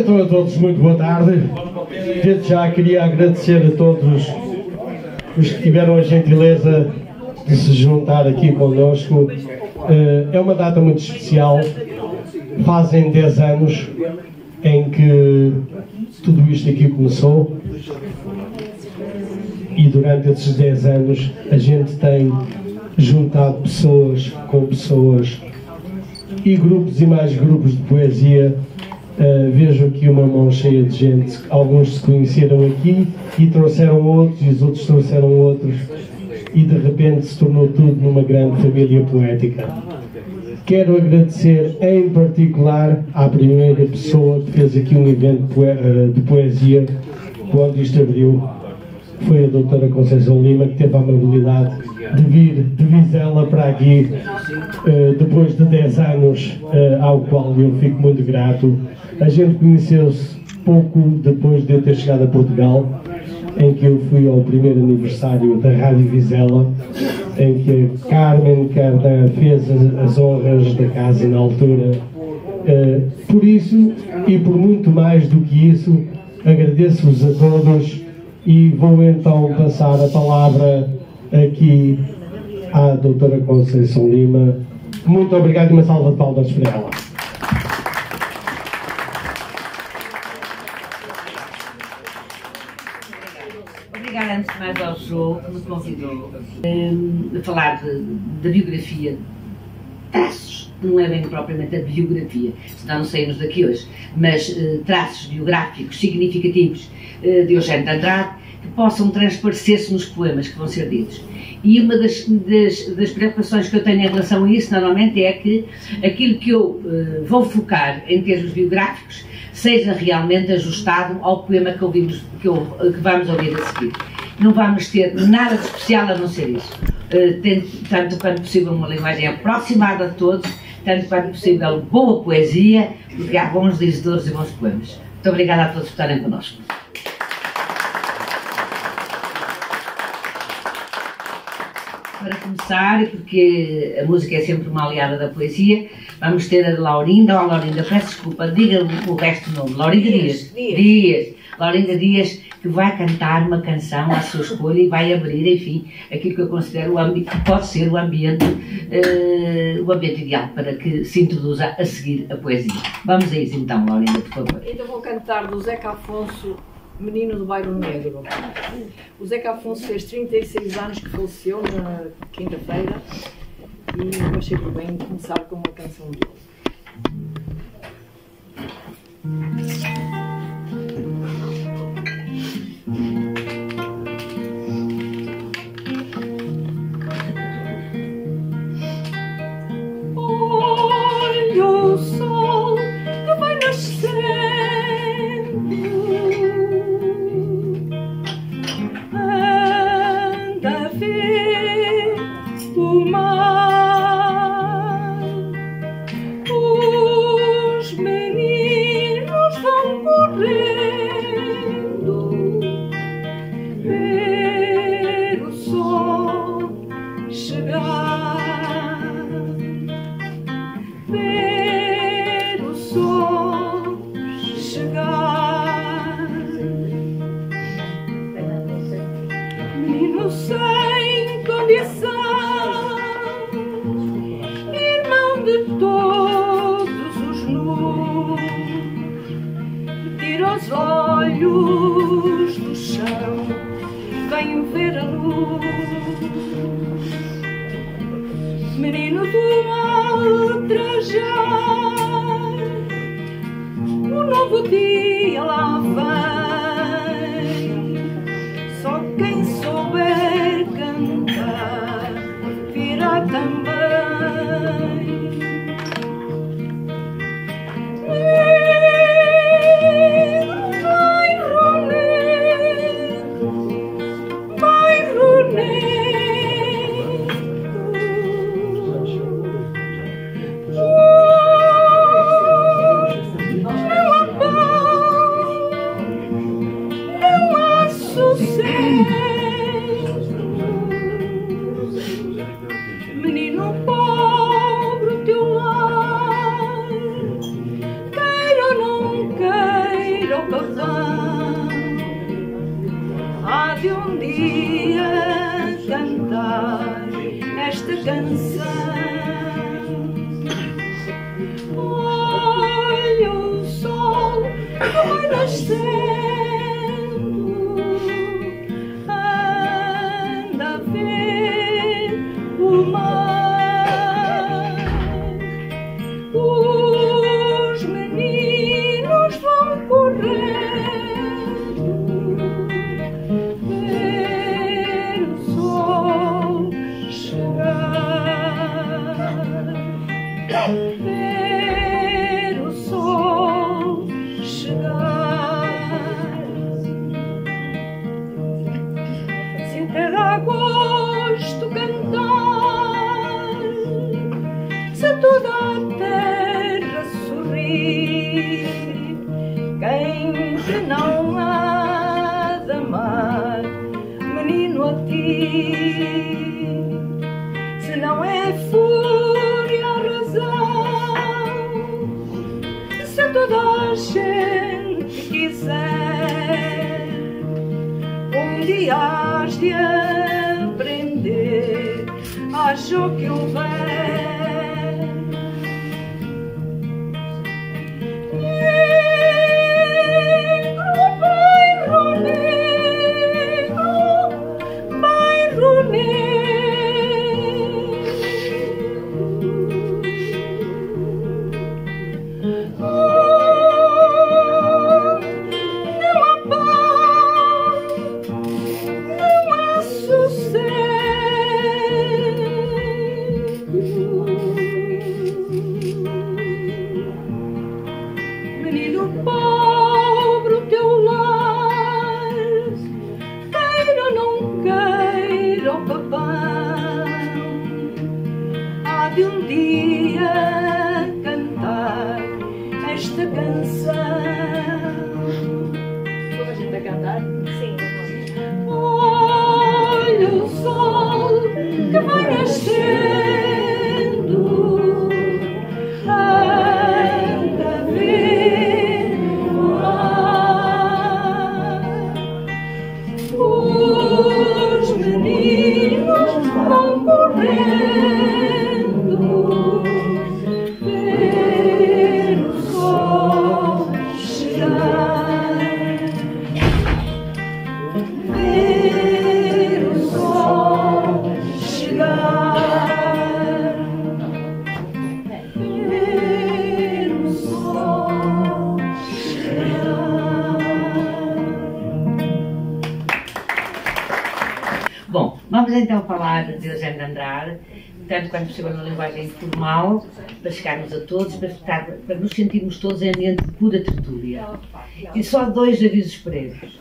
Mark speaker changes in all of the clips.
Speaker 1: Então a todos muito boa tarde. Desde já queria agradecer a todos os que tiveram a gentileza de se juntar aqui connosco. É uma data muito especial. Fazem 10 anos em que tudo isto aqui começou e durante esses 10 anos a gente tem juntado pessoas com pessoas e grupos e mais grupos de poesia. Vejo aqui uma mão cheia de gente, alguns se conheceram aqui e trouxeram outros, e os outros trouxeram outros, e de repente se tornou tudo numa grande família poética. Quero agradecer em particular à primeira pessoa que fez aqui um evento de poesia quando isto abriu. Foi a doutora Conceição Lima, que teve a amabilidade de vir de Vizela para aqui, depois de 10 anos, ao qual eu fico muito grato. A gente conheceu-se pouco depois de eu ter chegado a Portugal, em que eu fui ao primeiro aniversário da Rádio Vizela, em que a Carmen Cardan fez as honras da casa na altura. Por isso, e por muito mais do que isso, agradeço-vos a todos e vou então passar a palavra aqui à doutora Conceição Lima. Muito obrigado e uma salva de palmas para ela.
Speaker 2: Obrigada antes de mais ao João que me convidou a falar da biografia, traços, não é bem propriamente a biografia, senão não saímos daqui hoje, mas traços biográficos significativos de Eugênio de Andrade que possam transparecer-se nos poemas que vão ser ditos. E uma das preocupações que eu tenho em relação a isso, normalmente, é que aquilo que eu vou focar em termos biográficos seja realmente ajustado ao poema que vamos ouvir a seguir. Não vamos ter nada de especial a não ser isso. Tanto quanto possível uma linguagem aproximada de todos, tanto quanto possível boa poesia, porque há bons dizedores e bons poemas. Muito obrigada a todos por estarem connosco. Para começar, porque a música é sempre uma aliada da poesia, vamos ter a Laurinda, peço desculpa, diga o resto do nome, Laurinda Dias. Laurinda Dias, que vai cantar uma canção à sua escolha e vai abrir, enfim, aquilo que eu considero que pode ser o ambiente ideal para que se introduza a seguir a poesia. Vamos a isso então, Laurinda, por favor.
Speaker 3: Então vou cantar do Zeca Afonso, Menino do Bairro Negro. O Zeca Afonso fez 36 anos que faleceu na quinta-feira e eu achei por bem começar com uma canção dele. Olha o sol que vai nascendo, anda a ver o mar, os meninos vão correndo ver o sol chegar, ver o sol chegar. Menino sem condição, irmão de todos os nus, tira os olhos do chão, vem ver a luz. Menino do mal trajar, um novo dia lá vem. Só quem souber cantar virá também. Bairro negro, não há pão, não há sossego. Menino pobre, teu lar, queira ou não queira, de um dia cantar esta canção. Olha o sol que vai nascendo, anda a ver o mar. Os meninos vão correndo ver o sol chegar, ver o sol chegar. Se em terra gosto cantar, se toda a terra sorrir, quem te não há de amar, menino, a ti? Se não é fúria a razão, se toda a gente quiser, um dia has de aprender, haja o que houver. Menino pobre, o teu lar, queira ou não queira o papão, há de um dia cantar esta canção. Toda a gente a cantar? Sim. Olha o sol que vai nascendo, anda a ver o mar. Os meninos vão correndo ver o sol chegar, ver o sol chegar, ver o sol chegar.
Speaker 2: Bom, vamos então falar de Eugênio de Andrade, tanto quanto possível na linguagem informal, para chegarmos a todos, para nos sentirmos todos em ambiente de pura tertúlia. E só dois avisos prévios,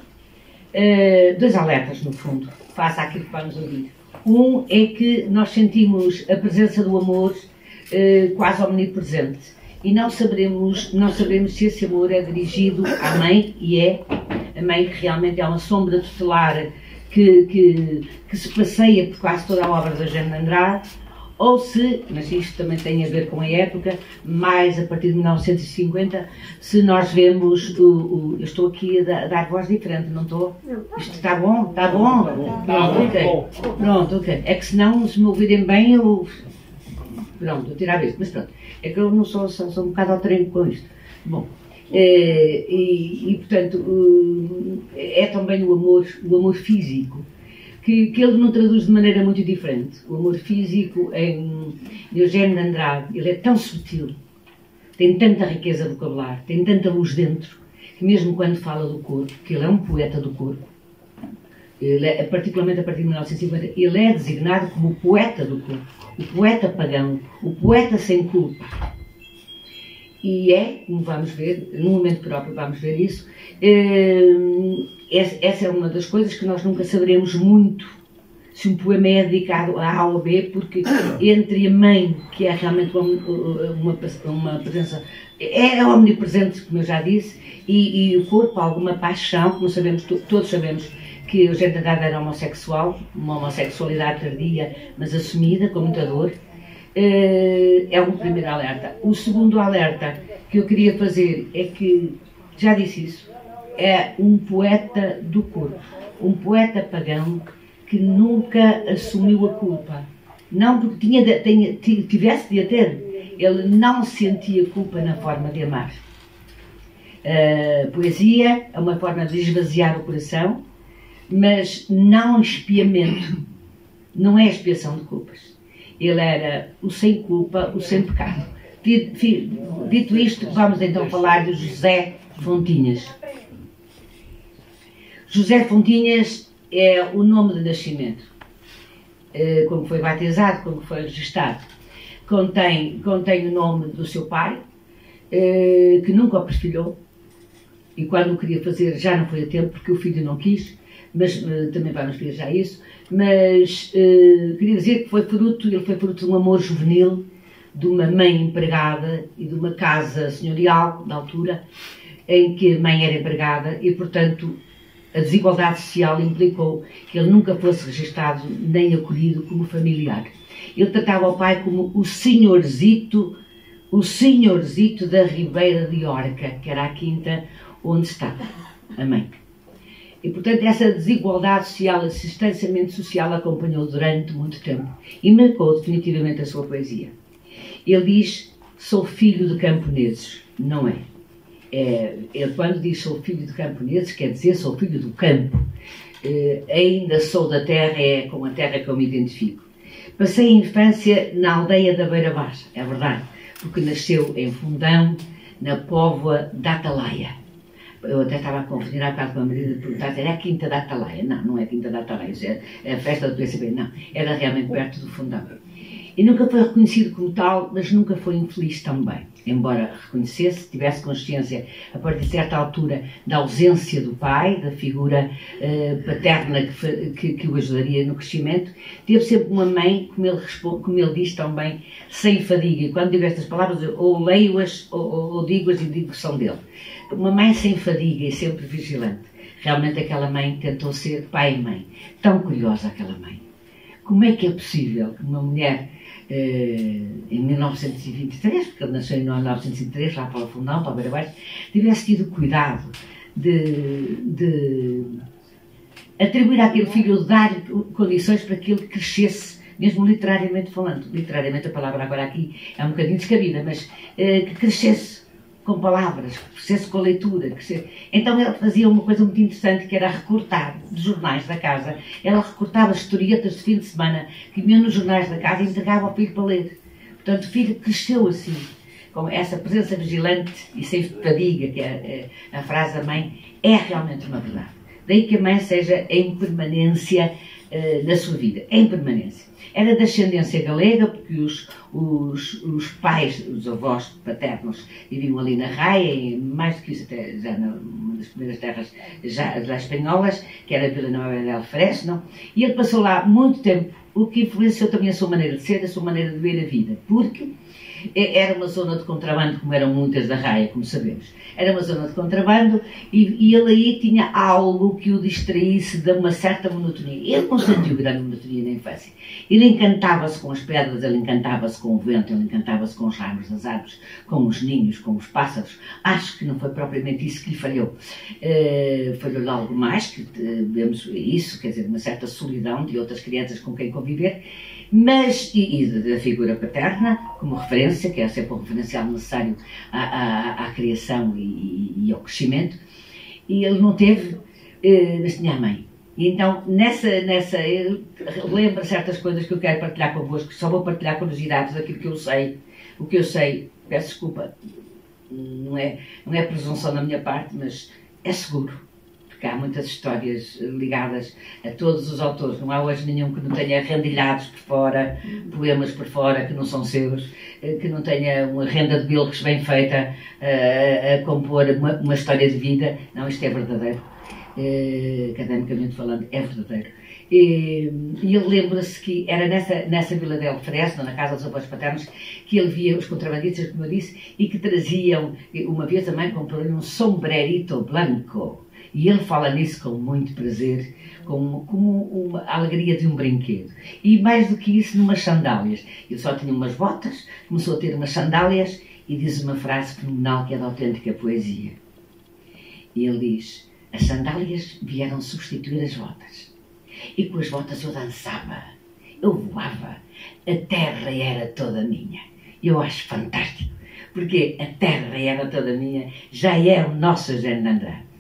Speaker 2: dois alertas no fundo, face àquilo que vamos ouvir. Um é que nós sentimos a presença do amor quase omnipresente e não saberemos se esse amor é dirigido à mãe, e é a mãe que realmente é uma sombra tutelar que se passeia por quase toda a obra de Eugênio de Andrade, ou se, mas isto também tem a ver com a época, mais a partir de 1950, se nós vemos, eu estou aqui a dar voz diferente, não estou? Isto está bom? Está bom? Pronto, ok. É que senão, se me ouvirem bem, eu... Pronto, eu tirar isto, mas pronto. É que eu não sou um bocado ao treino com isto. Bom, portanto, é também o amor físico, que ele não traduz de maneira muito diferente. O amor físico em Eugênio de Andrade, ele é tão sutil, tem tanta riqueza vocabular, tem tanta luz dentro, que mesmo quando fala do corpo, que ele é um poeta do corpo, ele é, particularmente a partir de 1950, ele é designado como o poeta do corpo, o poeta pagão, o poeta sem culpa. E é, como vamos ver, num momento próprio vamos ver isso, essa é uma das coisas que nós nunca saberemos muito, se um poema é dedicado a A ou B, porque entre a mãe, que é realmente uma presença, é omnipresente, como eu já disse, e o corpo, alguma paixão, como sabemos, todos sabemos que Eugênio de Andrade era homossexual, uma homossexualidade tardia, mas assumida, com muita dor. É um primeiro alerta. O segundo alerta que eu queria fazer é que, já disse isso, é um poeta do corpo, um poeta pagão que nunca assumiu a culpa. Não porque tivesse de a ter, ele não sentia culpa na forma de amar. A poesia é uma forma de esvaziar o coração, mas não expiamento, não é expiação de culpas. Ele era o sem culpa, o sem pecado. Dito isto, vamos então falar de José Fontinhas. José Fontinhas é o nome de nascimento, como foi batizado, como foi registado. Contém o nome do seu pai, que nunca o perfilhou, e quando o queria fazer já não foi a tempo, porque o filho não quis, mas também vamos ver já isso. Mas queria dizer que ele foi fruto de um amor juvenil, de uma mãe empregada e de uma casa senhorial, da altura, em que a mãe era empregada e, portanto, a desigualdade social implicou que ele nunca fosse registado nem acolhido como familiar. Ele tratava o pai como o senhorzito da Ribeira de Orca, que era a quinta onde estava a mãe. E, portanto, essa desigualdade social, esse distanciamento social acompanhou durante muito tempo e marcou definitivamente a sua poesia. Ele diz, sou filho de camponeses. Não é. Ele, quando diz sou filho de camponeses, quer dizer sou filho do campo. Ainda sou da terra, é com a terra que eu me identifico. Passei a infância na aldeia da Beira Baixa, é verdade, porque nasceu em Fundão, na póvoa da Atalaia. Eu até estava a confundir há bocado com a Maria de perguntar, era a Quinta da Atalaia? Não, não é a Quinta da Atalaia, é a festa do PCB, não. Era realmente perto do Fundão. E nunca foi reconhecido como tal, mas nunca foi infeliz também. Embora reconhecesse, tivesse consciência, a partir de certa altura, da ausência do pai, da figura paterna que o ajudaria no crescimento, teve sempre uma mãe, como ele diz também, sem fadiga. E quando digo estas palavras, eu ou leio-as ou digo-as e digo que são dele. Uma mãe sem fadiga e sempre vigilante. Realmente aquela mãe tentou ser pai e mãe. Tão curiosa aquela mãe. Como é que é possível que uma mulher, em 1923, porque ele nasceu em 1903, lá para o Fundão, para o Beira Baixa, tivesse tido cuidado de atribuir àquele filho, dar condições para que ele crescesse, mesmo literariamente falando. Literariamente a palavra agora aqui é um bocadinho descabida, mas que crescesse com palavras, que crescesse com a leitura. Então ela fazia uma coisa muito interessante, que era recortar dos jornais da casa. Ela recortava historietas de fim de semana que vinham nos jornais da casa e entregava ao filho para ler. Portanto, o filho cresceu assim, com essa presença vigilante e sem fadiga, que é a frase da mãe, é realmente uma verdade. Daí que a mãe seja em permanência na sua vida, em permanência. Era de ascendência galega, porque os pais, os avós paternos, viviam ali na Raia, e mais do que isso, até já numa das primeiras terras já espanholas, que era Vila Nova del Fresno, e ele passou lá muito tempo, o que influenciou também a sua maneira de ser, a sua maneira de ver a vida, porque era uma zona de contrabando, como eram muitas da Raia, como sabemos. Era uma zona de contrabando e ele aí tinha algo que o distraísse de uma certa monotonia. Ele não sentiu grande monotonia na infância. Ele encantava-se com as pedras, ele encantava-se com o vento, ele encantava-se com os ramos das árvores, com os ninhos, com os pássaros. Acho que não foi propriamente isso que lhe falhou. Falhou-lhe algo mais, que vemos isso, quer dizer, uma certa solidão de outras crianças com quem conviver, mas, e da figura paterna, como referência, que é sempre um referencial necessário à criação e ao crescimento, e ele não teve, mas tinha a mãe. E então, lembra certas coisas que eu quero partilhar convosco, só vou partilhar curiosidades daquilo que eu sei. O que eu sei, peço desculpa, não é presunção da minha parte, mas é seguro. Porque há muitas histórias ligadas a todos os autores. Não há hoje nenhum que não tenha rendilhados por fora, poemas por fora que não são seus, que não tenha uma renda de bilques bem feita a compor uma história de vida. Não, isto é verdadeiro. Academicamente falando, é verdadeiro. E ele lembra-se que era nessa Vila del Fresno, na casa dos avós paternos, que ele via os contrabandistas, como eu disse, e que traziam, uma vez a mãe comprou-lhe um sombrerito branco. E ele fala nisso com muito prazer, como uma alegria de um brinquedo. E mais do que isso, numas sandálias. Ele só tinha umas botas, começou a ter umas sandálias e diz uma frase fenomenal que é da autêntica poesia. E ele diz, As sandálias vieram substituir as botas. E com as botas eu dançava, eu voava, a terra era toda minha. Eu acho fantástico, porque a terra era toda minha, já é o nosso Eugênio de Andrade.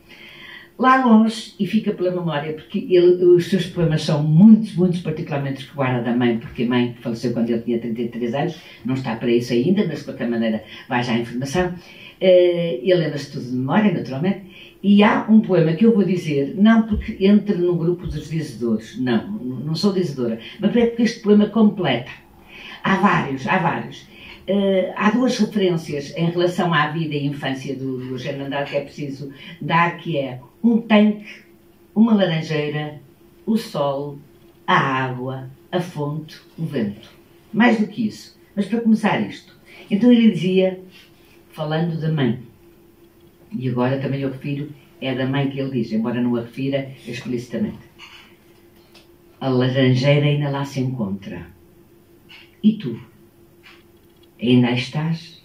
Speaker 2: Lá longe, e fica pela memória, porque os seus poemas são muitos, particularmente os que guarda da mãe, porque a mãe faleceu quando ele tinha 33 anos, não está para isso ainda, mas de qualquer maneira vai já a informação. Ele lembra-se tudo de memória, naturalmente, e há um poema que eu vou dizer, não porque entre no grupo dos dizedores, não sou dizedora, mas porque este poema completa. Há vários. Há duas referências em relação à vida e infância do Eugênio de Andrade que é preciso dar, que é um tanque, uma laranjeira, o sol, a água, a fonte, o vento. Mais do que isso. Mas para começar isto, então ele dizia, falando da mãe, e agora também eu refiro, é da mãe que ele diz, embora não a refira explicitamente. A laranjeira ainda lá se encontra. E tu? Ainda aí estás?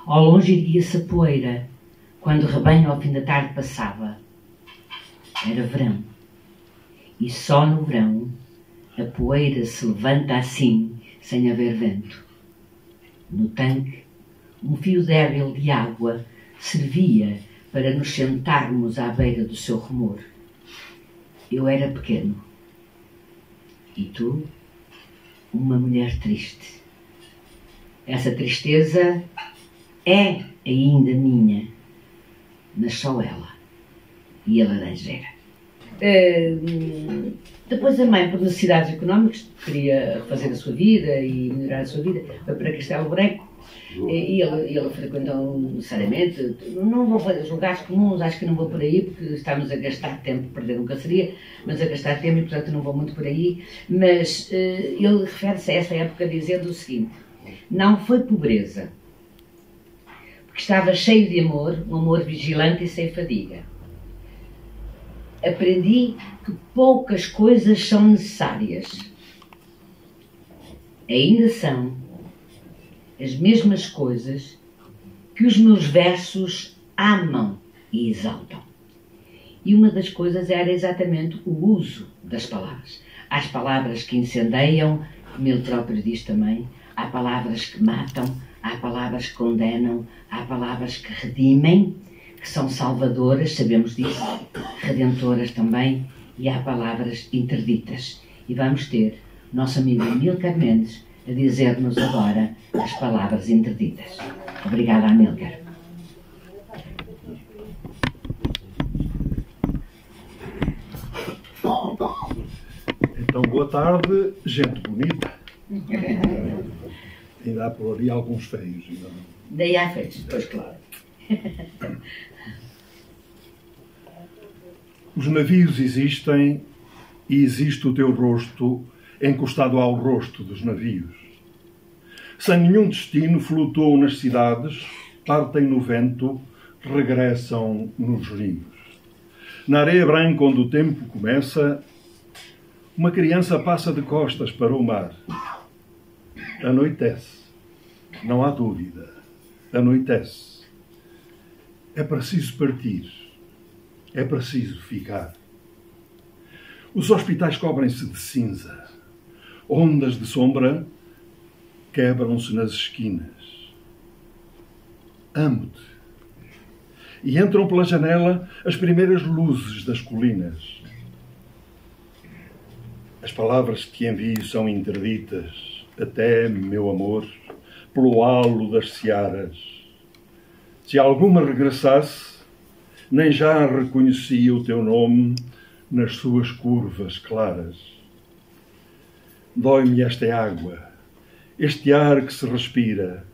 Speaker 2: Ao longe erguia-se a poeira, quando o rebanho ao fim da tarde passava. Era verão. E só no verão a poeira se levanta assim, sem haver vento. No tanque, um fio débil de água servia para nos sentarmos à beira do seu rumor. Eu era pequeno. E tu, uma mulher triste. Essa tristeza é ainda minha, mas só ela e a laranjeira. Depois a mãe, por necessidades económicas, queria fazer a sua vida e melhorar a sua vida, foi para Castelo Branco e ele frequentou necessariamente. Não vou fazer os lugares comuns, acho que não vou por aí porque estamos a gastar tempo, perder nunca seria, mas a gastar tempo e portanto não vou muito por aí. Mas ele refere-se a essa época dizendo o seguinte: não foi pobreza, porque estava cheio de amor, um amor vigilante e sem fadiga. Aprendi que poucas coisas são necessárias. Ainda são as mesmas coisas que os meus versos amam e exaltam. E uma das coisas era exatamente o uso das palavras. Há as palavras que incendeiam, como ele próprio diz também, há palavras que matam, há palavras que condenam, há palavras que redimem, que são salvadoras, sabemos disso, redentoras também, e há palavras interditas. E vamos ter nosso amigo Amílcar Mendes a dizer-nos agora as palavras interditas. Obrigada, Amílcar.
Speaker 4: Então, boa tarde, gente bonita. Ainda há por ali alguns feios.
Speaker 2: Daí há feios, pois claro.
Speaker 4: Os navios existem e existe o teu rosto encostado ao rosto dos navios. Sem nenhum destino, flutuam nas cidades, partem no vento, regressam nos rios. Na areia branca onde o tempo começa, uma criança passa de costas para o mar. Anoitece. Não há dúvida. Anoitece. É preciso partir. É preciso ficar. Os hospitais cobrem-se de cinza. Ondas de sombra quebram-se nas esquinas. Amo-te. E entram pela janela as primeiras luzes das colinas. As palavras que te envio são interditas, até, meu amor, pelo halo das searas. Se alguma regressasse, nem já reconhecia o teu nome nas suas curvas claras. Dói-me esta água, este ar que se respira.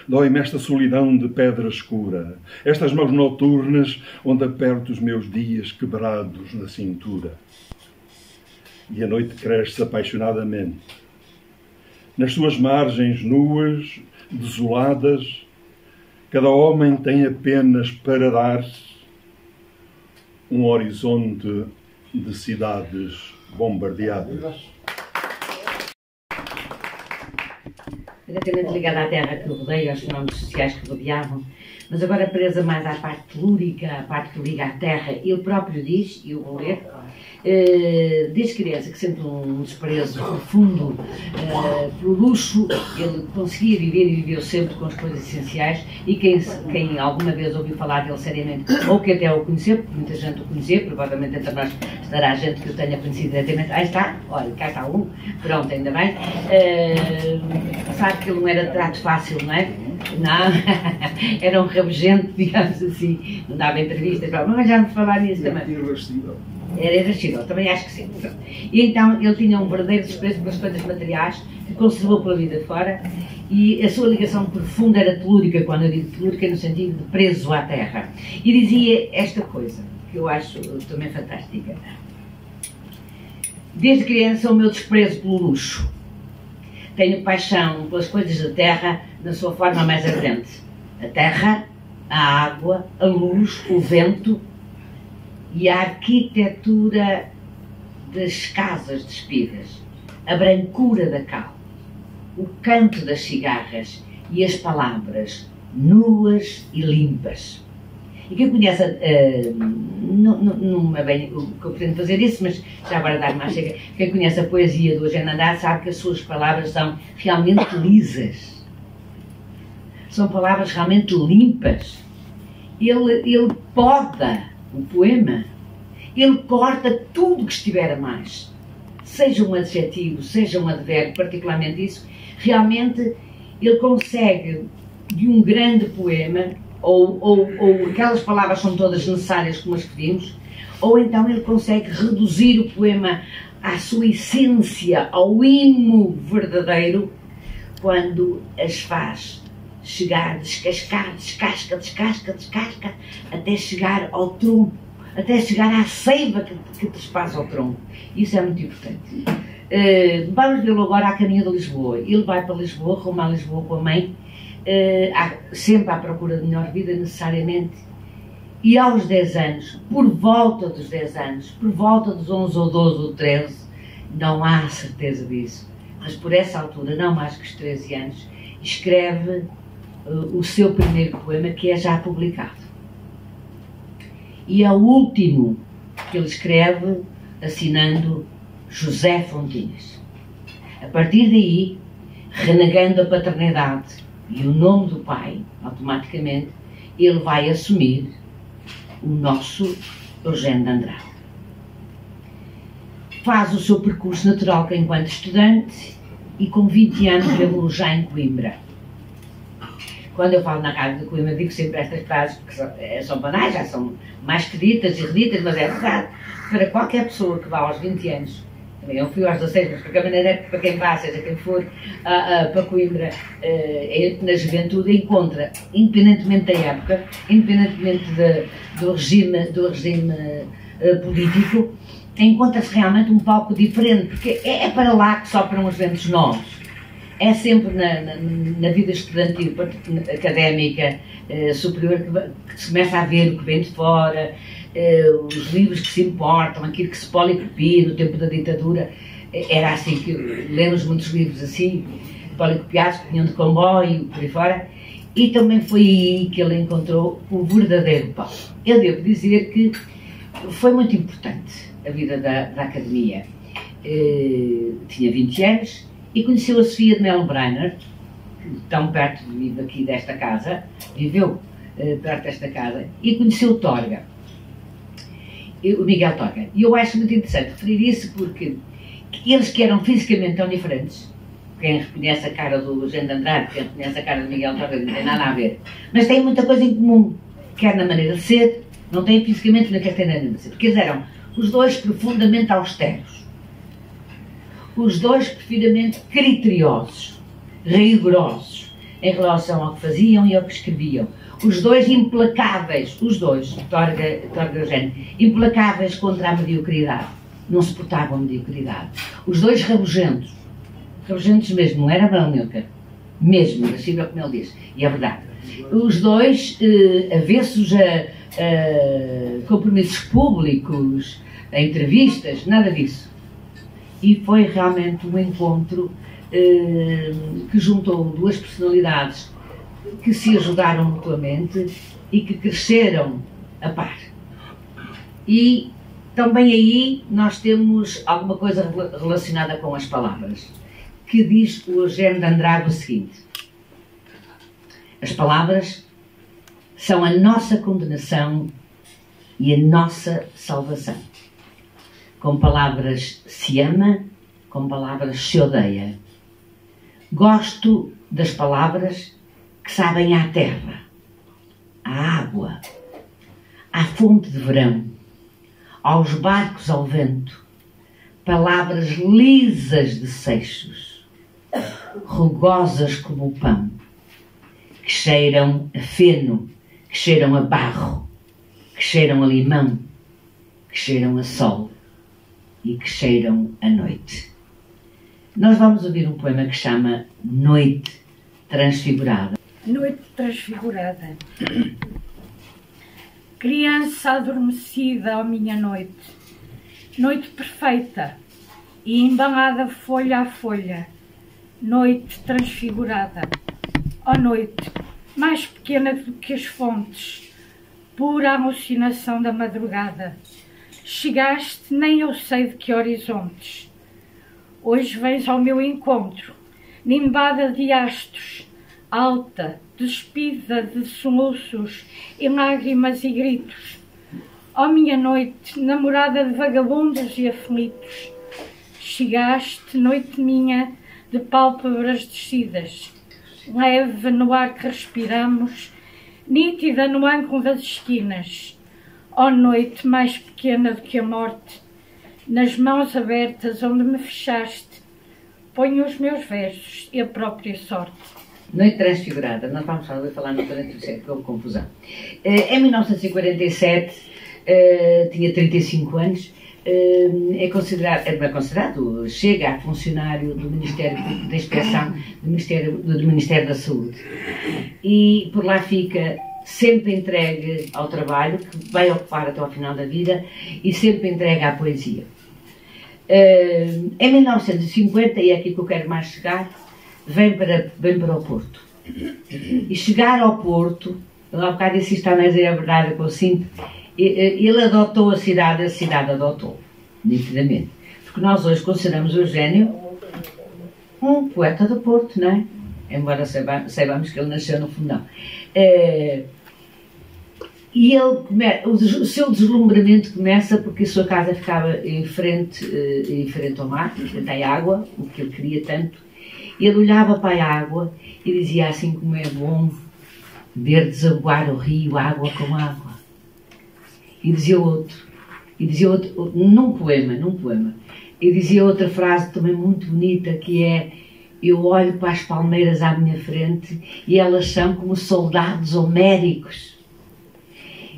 Speaker 4: Dói-me esta solidão de pedra escura, estas mãos noturnas onde aperto os meus dias quebrados na cintura. E a noite cresce apaixonadamente. Nas suas margens nuas, desoladas, cada homem tem apenas para dar um horizonte de cidades bombardeadas.
Speaker 2: Diretamente ligada à terra que o rodeia, aos fenómenos sociais que rodeavam, mas agora presa mais à parte telúrica, à parte que liga à terra. Ele próprio diz, e eu vou ler, desde criança que sente um desprezo profundo pelo luxo, ele conseguia viver e viveu sempre com as coisas essenciais, e quem alguma vez ouviu falar dele seriamente, ou que até o conheceu, porque muita gente o conhecia, provavelmente entre nós estará gente que o tenha conhecido diretamente, aí está, olha, cá está um, pronto, ainda bem, sabe que ele não era de trato fácil, não é? Não, era um rabugento, digamos assim, não dava entrevistas, mas já vamos falar nisso também. Era irascível, também acho que sim. E então ele tinha um verdadeiro desprezo pelas coisas materiais, que conservou pela vida fora, e a sua ligação profunda era telúrica, quando eu digo telúrica, no sentido de preso à terra. E dizia esta coisa, que eu acho também fantástica. Desde criança, o meu desprezo pelo luxo. Tenho paixão pelas coisas da terra na sua forma mais ardente. A terra, a água, a luz, o vento e a arquitetura das casas despidas, a brancura da cal, o canto das cigarras e as palavras nuas e limpas. E quem conhece, não é bem o que eu pretendo fazer isso, mas já agora dar mais chega, quem conhece a poesia do Eugênio Andrade sabe que as suas palavras são realmente lisas. São palavras realmente limpas. Ele poda o poema, ele corta tudo que estiver a mais. Seja um adjetivo, seja um advérbio, particularmente isso, realmente ele consegue, de um grande poema, ou aquelas palavras são todas necessárias como as que vimos, ou então ele consegue reduzir o poema à sua essência, ao imo verdadeiro, quando as faz chegar, descascar, descasca, até chegar ao tronco, até chegar à seiva que traspassa ao tronco. Isso é muito importante. Vamos vê-lo agora a caminho de Lisboa. Ele vai para Lisboa, rumo a Lisboa com a mãe, sempre à procura de melhor vida, necessariamente. E aos 10 anos, por volta dos 10 anos, por volta dos 11 ou 12 ou 13, não há certeza disso, mas por essa altura, não mais que os 13 anos, escreve o seu primeiro poema, que é já publicado. E é o último que ele escreve assinando José Fontinhas. A partir daí, renegando a paternidade e o nome do pai, automaticamente, ele vai assumir o nosso Eugênio de Andrade. Faz o seu percurso natural enquanto estudante e com 20 anos vê-lo já em Coimbra. Quando eu falo na Rádio de Coimbra, digo sempre estas frases, porque são banais, já são mais que ditas e reditas, mas é verdade. Para qualquer pessoa que vá aos 20 anos, também eu fui aos 16, mas de qualquer maneira, para quem vá, seja quem for, para Coimbra, na juventude, encontra, independentemente da época, independentemente do regime político, encontra-se realmente um palco diferente, porque é para lá que sopram os ventos novos. É sempre na vida estudantil, académica, superior, que se começa a ver o que vem de fora, os livros que se importam, aquilo que se policopia no tempo da ditadura. Era assim que lemos muitos livros assim, policopiados, que vinham de comboio, por aí fora, e também foi aí que ele encontrou o verdadeiro pão. Eu devo dizer que foi muito importante a vida da academia. Tinha 20 anos, e conheceu a Sofia de Melo Breiner, que tão perto vive aqui desta casa, viveu perto desta casa, e conheceu o Torga, o Miguel Torga. E eu acho muito interessante referir isso porque eles que eram fisicamente tão diferentes, quem reconhece a cara do Eugênio de Andrade, quem reconhece a cara do Miguel Torga, não tem nada a ver, mas têm muita coisa em comum, quer na maneira de ser, não têm fisicamente, nem quer ter na maneira de ser, porque eles eram os dois profundamente austeros. Os dois perfeitamente criteriosos, rigorosos, em relação ao que faziam e ao que escreviam. Os dois implacáveis, os dois, Torga e Eugênio, implacáveis contra a mediocridade. Não suportavam a mediocridade. Os dois rabugentos mesmo, não era Brunilca, mesmo, assim como ele diz, e é verdade. Os dois avessos a compromissos públicos, a entrevistas, nada disso. E foi realmente um encontro que juntou duas personalidades que se ajudaram mutuamente e que cresceram a par. E também aí nós temos alguma coisa relacionada com as palavras, que diz o Eugênio de Andrade o seguinte: as palavras são a nossa condenação e a nossa salvação. Com palavras se ama, com palavras se odeia. Gosto das palavras que sabem à terra, à água, à fonte de verão, aos barcos ao vento, palavras lisas de seixos, rugosas como o pão, que cheiram a feno, que cheiram a barro, que cheiram a limão, que cheiram a sol e que cheiram a noite. Nós vamos ouvir um poema que chama Noite Transfigurada.
Speaker 5: Noite transfigurada. Criança adormecida, ó minha noite, noite perfeita e embanhada folha a folha, noite transfigurada. Ó noite, mais pequena do que as fontes, pura alucinação da madrugada, chegaste nem eu sei de que horizontes. Hoje vens ao meu encontro, nimbada de astros, alta, despida de soluços e lágrimas e gritos. Ó minha noite, namorada de vagabundos e aflitos, chegaste, noite minha, de pálpebras descidas, leve no ar que respiramos, nítida no ângulo das esquinas. Ó noite mais pequena do que a morte, nas mãos abertas onde me fechaste, ponho os meus versos e a própria sorte.
Speaker 2: Noite Transfigurada, nós vamos falar no Transfigurada com confusão. Em 1947, tinha 35 anos, chega a funcionário do Ministério da Inspeção do Ministério da Saúde e por lá fica sempre entregue ao trabalho, que vai ocupar até ao final da vida, e sempre entregue à poesia. Em 1950, e é aqui que eu quero mais chegar, vem para o Porto. E chegar ao Porto, ele há bocado disse isto, a dizer a verdade que eu sinto, ele adotou a cidade adotou, nitidamente. Porque nós hoje consideramos o Eugênio um poeta do Porto, não é? Embora saibamos que ele nasceu no Fundão. E o seu deslumbramento começa porque a sua casa ficava em frente ao mar, tem água, o que ele queria tanto. E ele olhava para a água e dizia assim: como é bom ver desaguar o rio, água com água. E dizia outro, num poema, e dizia outra frase também muito bonita, que é: eu olho para as palmeiras à minha frente e elas são como soldados homéricos.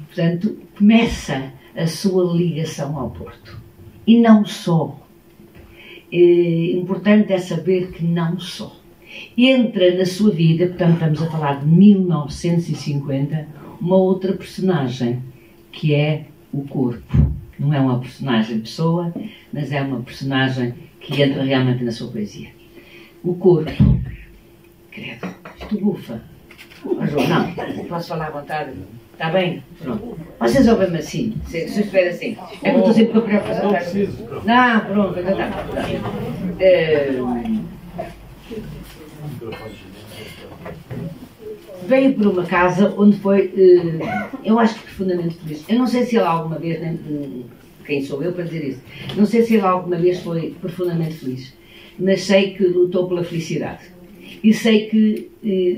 Speaker 2: Portanto, começa a sua ligação ao Porto. E não só. Importante é saber que não só. Entra na sua vida, portanto estamos a falar de 1950, uma outra personagem, que é o corpo. Não é uma personagem pessoa, mas é uma personagem que entra realmente na sua poesia. O corpo. Credo, isto bufa. Mas, não, posso falar à vontade? Está bem? Pronto. Vocês ouvem-me assim, se eu estiver assim. É que eu estou sempre com a preocupação. Não preciso. Não, pronto, já está. Veio por uma casa onde foi, eu acho que profundamente feliz. Eu não sei se ele alguma vez, quem sou eu para dizer isso, não sei se ele alguma vez foi profundamente feliz, mas sei que lutou pela felicidade. E sei que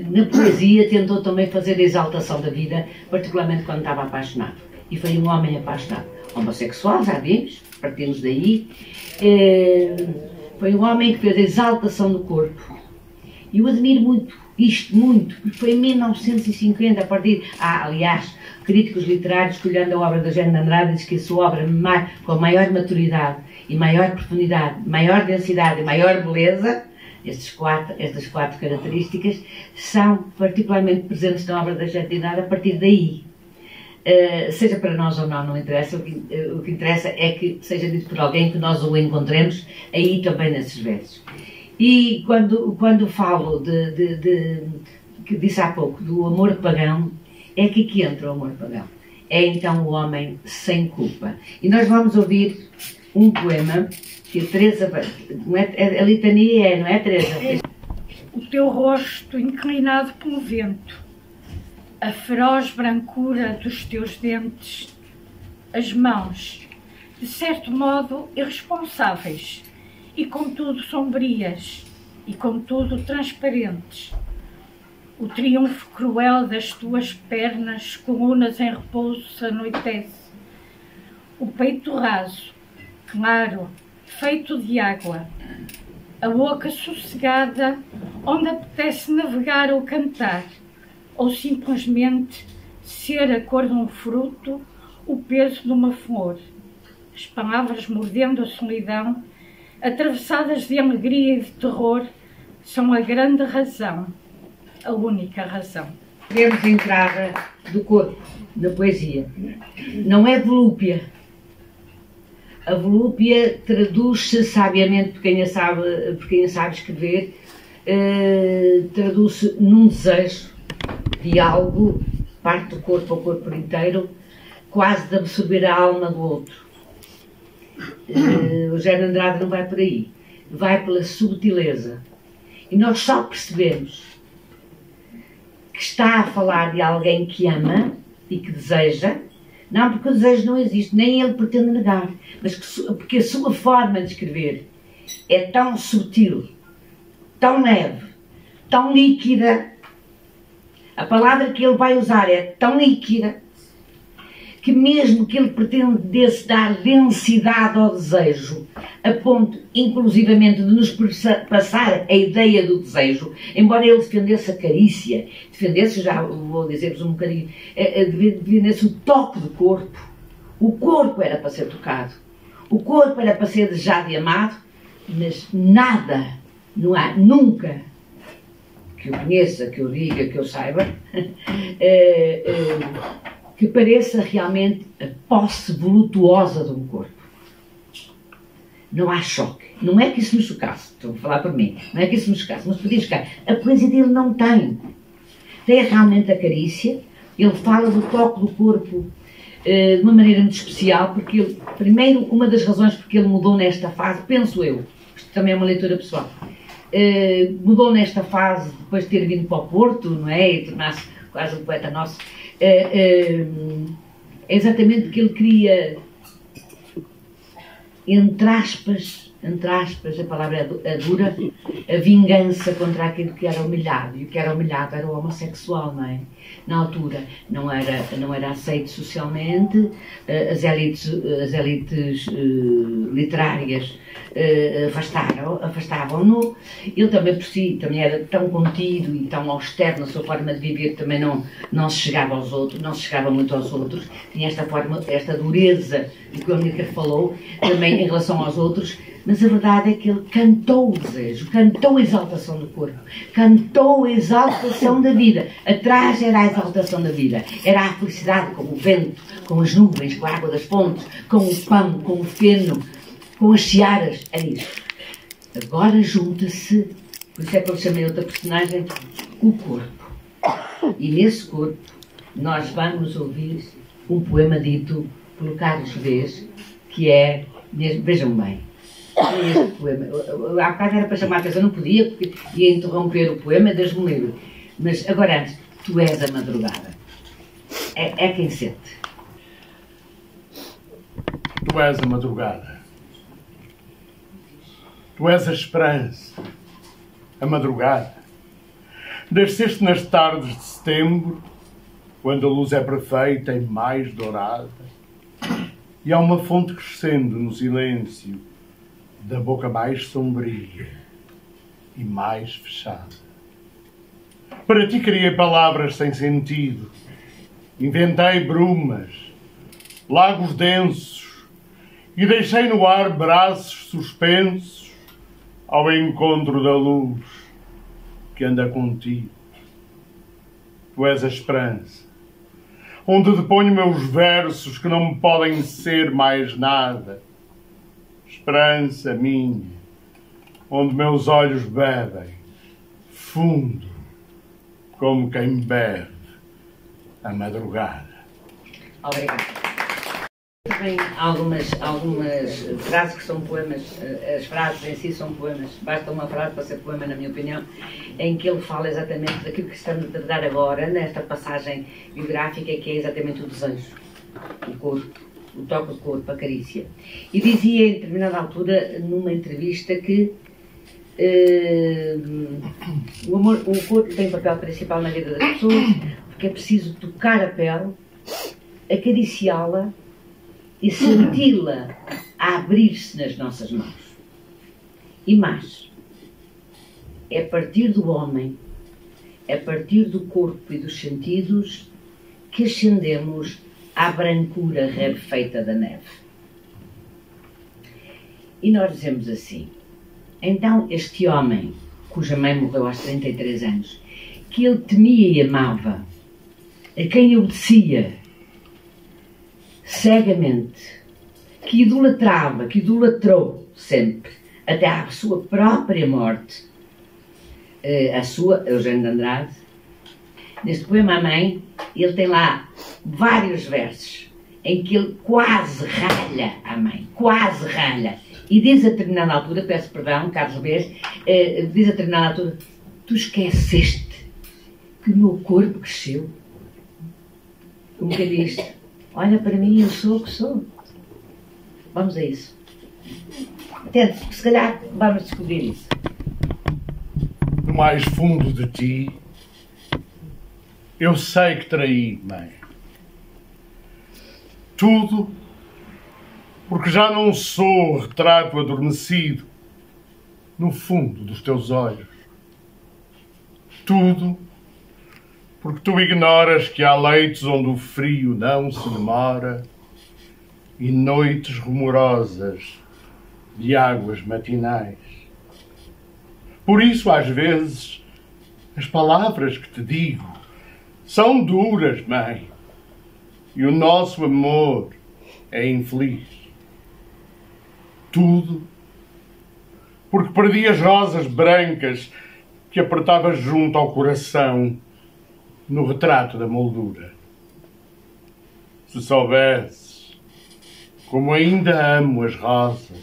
Speaker 2: na poesia tentou também fazer a exaltação da vida, particularmente quando estava apaixonado. E foi um homem apaixonado. Homossexual, já vimos, partimos daí. Foi um homem que fez a exaltação do corpo. E eu admiro muito isto, muito, porque foi em 1950, a partir... aliás, críticos literários, olhando a obra do Eugênio de Andrade, diz que a sua obra com maior maturidade e maior profundidade, maior densidade e maior beleza, estas quatro características, são particularmente presentes na obra da Eugênio de Andrade a partir daí. Seja para nós ou não interessa, o que interessa é que seja dito por alguém que nós o encontremos aí também nesses versos. E quando falo que disse há pouco, do amor pagão, é que aqui entra o amor pagão. É então o homem sem culpa. E nós vamos ouvir um poema que a Teresa, não é, a litania não é, Teresa?
Speaker 5: O teu rosto inclinado pelo vento, a feroz brancura dos teus dentes, as mãos, de certo modo irresponsáveis, e contudo sombrias, e contudo transparentes. O triunfo cruel das tuas pernas, colunas em repouso, se anoitece. O peito raso, claro, feito de água. A boca sossegada, onde apetece navegar ou cantar. Ou simplesmente ser a cor de um fruto, o peso de uma flor. As palavras mordendo a solidão, atravessadas de alegria e de terror, são a grande razão. A única razão.
Speaker 2: Vemos a entrada do corpo na poesia. Não é volúpia. A volúpia traduz-se sabiamente, por quem a sabe escrever, traduz-se num desejo de algo, parte do corpo ao corpo inteiro, quase de absorver a alma do outro. O Eugênio Andrade não vai por aí. Vai pela subtileza. E nós só percebemos que está a falar de alguém que ama e que deseja, não porque o desejo não existe, nem ele pretende negar, mas porque a sua forma de escrever é tão sutil, tão leve, tão líquida, a palavra que ele vai usar é tão líquida, que mesmo que ele pretendesse dar densidade ao desejo, a ponto, inclusivamente, de nos passar a ideia do desejo, embora ele defendesse a carícia, defendesse, já vou dizer-vos um bocadinho, defendesse o toque do corpo. O corpo era para ser tocado, o corpo era para ser desejado e amado, mas nada, não há nunca, que eu conheça, que eu diga, que eu saiba, que pareça realmente a posse voluptuosa de um corpo. Não há choque. Não é que isso me chocasse, estou a falar por mim, não é que isso me chocasse, mas podia chocar. A poesia dele não tem. Tem realmente a carícia, ele fala do toque do corpo de uma maneira muito especial, porque ele, primeiro, uma das razões porque ele mudou nesta fase, penso eu, isto também é uma leitura pessoal, mudou nesta fase depois de ter vindo para o Porto, não é? E tornar-se quase um poeta nosso, é exatamente que ele queria, entre aspas, a palavra é dura, a vingança contra aquilo que era humilhado. E o que era humilhado era o homossexual, não é? Na altura não era aceito socialmente, as elites literárias afastavam-no. Ele também por si também era tão contido e tão austero na sua forma de viver, também não se chegava aos outros, não se chegava muito aos outros, tinha esta dureza de que o Amílcar falou, também em relação aos outros. Mas a verdade é que ele cantou o desejo, cantou a exaltação do corpo, cantou a exaltação da vida. Atrás era a exaltação da vida, era a felicidade com o vento, com as nuvens, com a água das fontes, com o pão, com o feno, com as searas, é isso. Agora junta-se, por isso é que eu chamei outra personagem, o corpo. E nesse corpo nós vamos ouvir um poema dito pelo Carlos Vez, que é, vejam bem, este poema, há bocado era para chamar a atenção, não podia, porque ia interromper o poema, Deus-me livre. Mas agora antes, tu és a madrugada. É quem sente.
Speaker 6: Tu és a madrugada. Tu és a esperança, a madrugada. Nasceste nas tardes de setembro, quando a luz é perfeita e mais dourada, e há uma fonte crescendo no silêncio da boca mais sombria e mais fechada. Para ti criei palavras sem sentido, inventei brumas, lagos densos e deixei no ar braços suspensos ao encontro da luz que anda contigo. Tu és a esperança, onde deponho meus versos que não me podem ser mais nada. Esperança minha, onde meus olhos bebem, fundo, como quem bebe a madrugada.
Speaker 2: Obrigada. Também algumas frases que são poemas, as frases em si são poemas, basta uma frase para ser poema, na minha opinião, em que ele fala exatamente daquilo que estamos a dar agora, nesta passagem biográfica, que é exatamente o desejo, o corpo, o toque do corpo, a carícia. E dizia em determinada altura, numa entrevista, que o corpo tem um papel principal na vida das pessoas, porque é preciso tocar a pele, acariciá-la e senti-la a abrir-se nas nossas mãos. E mais, é a partir do homem, é a partir do corpo e dos sentidos que ascendemos à brancura rarefeita da neve. E nós dizemos assim: então este homem, cuja mãe morreu aos 33 anos, que ele temia e amava, a quem obedecia cegamente, que idolatrava, que idolatrou sempre, até à sua própria morte, a sua, Eugênio de Andrade, neste poema A Mãe, ele tem lá vários versos em que ele quase ralha a mãe, quase ralha. E diz a determinada altura, peço perdão, Carlos Bês, diz a determinada altura: tu esqueceste que o meu corpo cresceu? Como que diz? Olha para mim, eu sou o que sou. Vamos a isso. Atente, se calhar vamos descobrir isso.
Speaker 6: No mais fundo de ti, eu sei que traí, mãe. Tudo porque já não sou o retrato adormecido no fundo dos teus olhos. Tudo porque tu ignoras que há leitos onde o frio não se demora e noites rumorosas de águas matinais. Por isso, às vezes, as palavras que te digo são duras, mãe, e o nosso amor é infeliz. Tudo porque perdi as rosas brancas que apertavas junto ao coração no retrato da moldura. Se soubesses como ainda amo as rosas,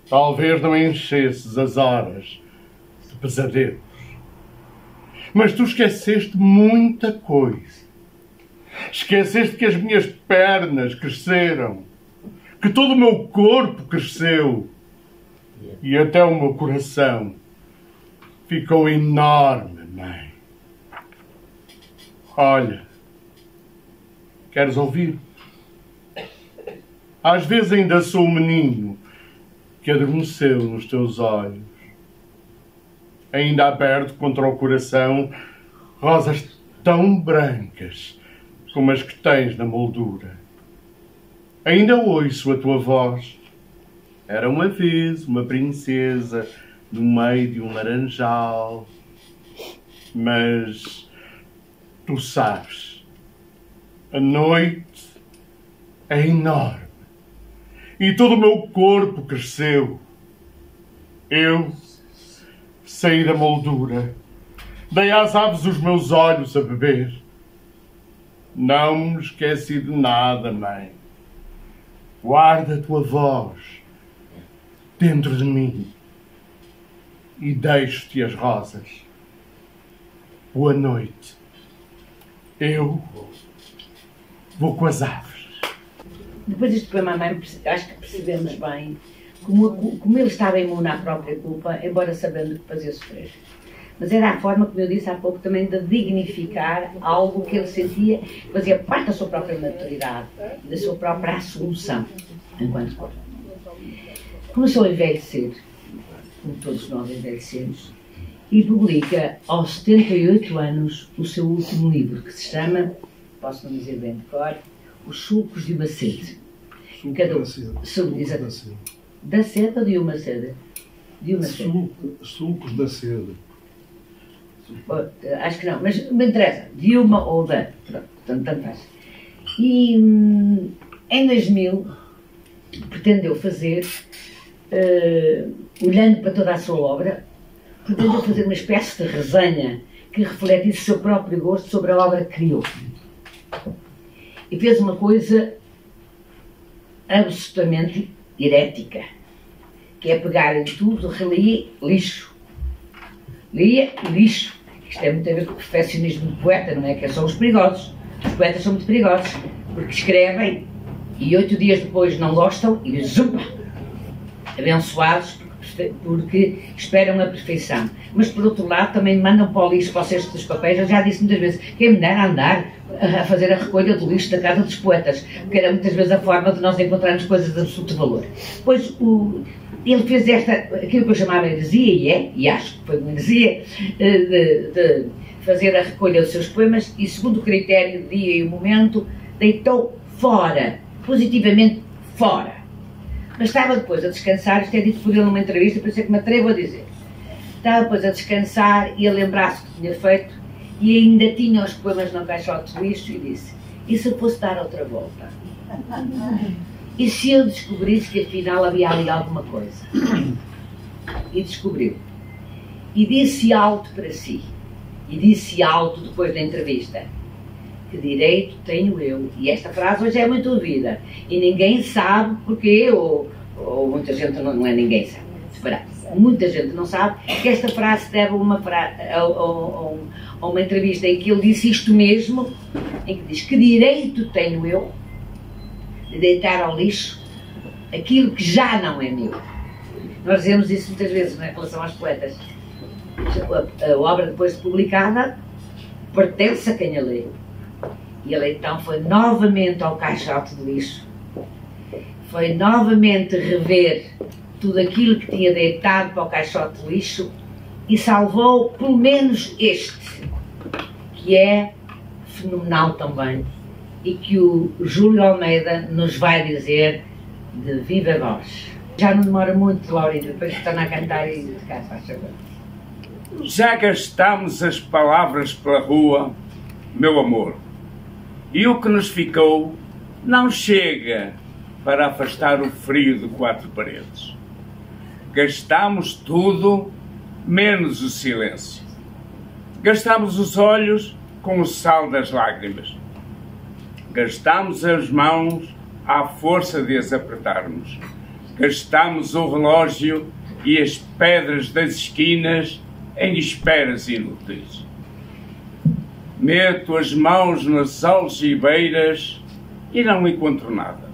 Speaker 6: talvez não enchesses as horas de pesadelos. Mas tu esqueceste muita coisa. Esqueceste que as minhas pernas cresceram, que todo o meu corpo cresceu e até o meu coração ficou enorme, mãe. Olha, queres ouvir? Às vezes ainda sou o menino que adormeceu nos teus olhos, ainda aberto contra o coração rosas tão brancas como as que tens na moldura. Ainda ouço a tua voz. Era uma vez uma princesa no meio de um laranjal. Mas tu sabes, a noite é enorme e todo o meu corpo cresceu. Eu saí da moldura, dei às aves os meus olhos a beber. Não me esqueci de nada, mãe. Guarda a tua voz dentro de mim e deixo-te as rosas. Boa noite. Eu vou com as aves.
Speaker 2: Depois deste poema, mãe, acho que percebemos bem como ele estava imune à própria culpa, embora sabendo que fazia sofrer. Mas era a forma, como eu disse há pouco, também de dignificar algo que ele sentia, que fazia parte da sua própria maturidade, da sua própria assunção, enquanto corpo. Começou a envelhecer, como todos nós envelhecemos, e publica aos 78 anos o seu último livro, que se chama, posso não dizer bem de cor, Os Sulcos de uma Sede. Da sede ou de uma sede? De uma sede.
Speaker 4: Sulcos da sede.
Speaker 2: Acho que não, mas me interessa, de uma ou da, tanto faz. E em 2000 pretendeu fazer, olhando para toda a sua obra, pretendeu fazer uma espécie de resenha que refletisse o seu próprio gosto sobre a obra que criou. E fez uma coisa absolutamente herética, que é pegar em tudo, relia lixo. Lia e lixo. Isto tem muito a ver com o perfeccionismo do poeta, não é? Que são os perigosos. Os poetas são muito perigosos, porque escrevem e 8 dias depois não gostam e zumba! Abençoados porque esperam a perfeição. Mas por outro lado também mandam para o lixo, para o cesto dos papéis. Eu já disse muitas vezes, quem me dera andar a fazer a recolha do lixo da casa dos poetas, porque era muitas vezes a forma de nós encontrarmos coisas de absoluto valor. Pois ele fez aquilo que eu chamava de heresia, e acho que foi uma heresia, de fazer a recolha dos seus poemas e, segundo o critério do dia e o momento, deitou fora, positivamente fora. Mas estava depois a descansar, isto é dito por ele numa entrevista, por isso é que me atrevo a dizer. Estava depois a descansar e a lembrar-se que tinha feito e ainda tinha os poemas no caixote de lixo e disse, e se eu fosse dar outra volta? E se eu descobrisse que afinal havia ali alguma coisa? E descobriu. E disse alto para si, e disse alto depois da entrevista, que direito tenho eu, e esta frase hoje é muito ouvida, e ninguém sabe porque, ou muita gente não é ninguém sabe, muita gente não sabe, que esta frase deve a uma entrevista em que ele disse isto mesmo, em que diz, que direito tenho eu de deitar ao lixo aquilo que já não é meu. Nós dizemos isso muitas vezes, em relação aos poetas. A obra depois de publicada pertence a quem a leu. E ele então foi novamente ao caixote de lixo, foi novamente rever tudo aquilo que tinha deitado para o caixote de lixo e salvou pelo menos este, que é fenomenal também, e que o Júlio Almeida nos vai dizer de viva voz. Já não demora muito, Laurita, depois estão a cantar e de cá, faz favor.
Speaker 7: Já gastamos as palavras pela rua, meu amor, e o que nos ficou não chega para afastar o frio de 4 paredes. Gastamos tudo, menos o silêncio. Gastamos os olhos com o sal das lágrimas. Gastamos as mãos à força de as apertarmos. Gastamos o relógio e as pedras das esquinas em esperas inúteis. Meto as mãos nas algibeiras e não encontro nada.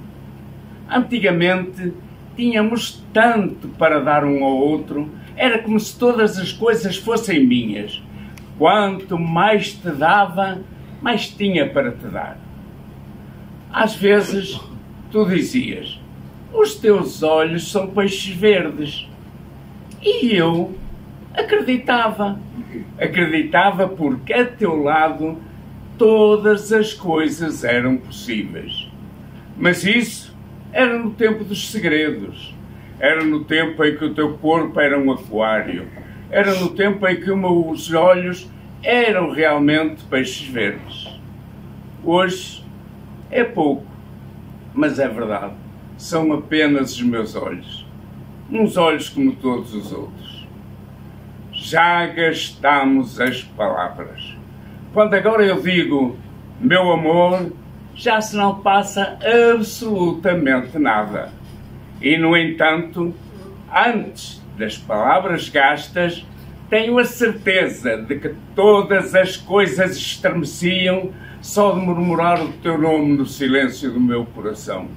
Speaker 7: Antigamente tínhamos tanto para dar um ao outro, era como se todas as coisas fossem minhas. Quanto mais te dava, mais tinha para te dar. Às vezes tu dizias, os teus olhos são peixes verdes. E eu acreditava porque a teu lado todas as coisas eram possíveis. Mas isso era no tempo dos segredos, era no tempo em que o teu corpo era um aquário, era no tempo em que os meus olhos eram realmente peixes verdes. Hoje é pouco, mas é verdade, são apenas os meus olhos, uns olhos como todos os outros. Já gastamos as palavras. Quando agora eu digo, meu amor, já se não passa absolutamente nada. E, no entanto, antes das palavras gastas, tenho a certeza de que todas as coisas estremeciam só de murmurar o teu nome no silêncio do meu coração.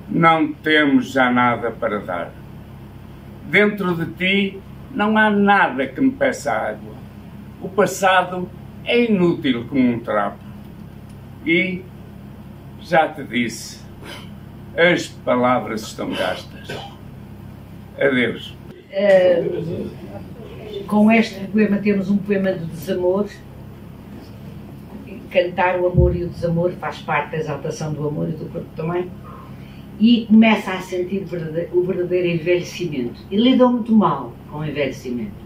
Speaker 7: Não temos já nada para dar. Dentro de ti não há nada que me peça água. O passado é inútil como um trapo. E, já te disse, as palavras estão gastas. Adeus.
Speaker 2: Com este poema temos um poema de desamor. Cantar o amor e o desamor faz parte da exaltação do amor e do corpo também. E começa a sentir o verdadeiro envelhecimento. E lidou muito mal com o envelhecimento.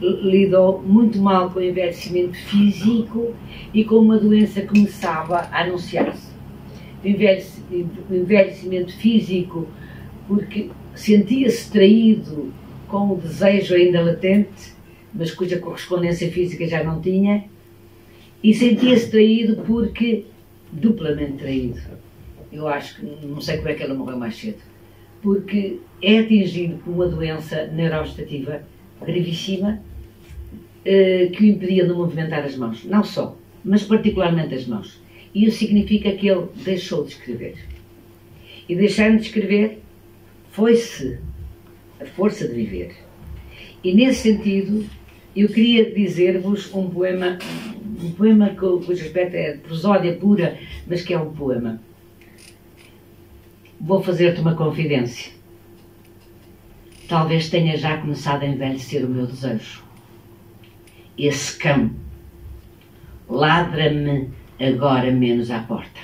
Speaker 2: Lidou muito mal com o envelhecimento físico e com uma doença que começava a anunciar-se. O envelhecimento físico, porque sentia-se traído com o desejo ainda latente mas cuja correspondência física já não tinha, e sentia-se traído porque, duplamente traído, eu acho que, não sei como é que ela morreu mais cedo, porque é atingido por uma doença neurovegetativa gravíssima que o impedia de movimentar as mãos, não só, mas particularmente as mãos. E isso significa que ele deixou de escrever. E deixando de escrever, foi-se a força de viver. E nesse sentido, eu queria dizer-vos um poema cujo aspecto é de prosódia pura, mas que é um poema. Vou fazer-te uma confidência. Talvez tenha já começado a envelhecer o meu desejo. Esse cão ladra-me agora menos à porta.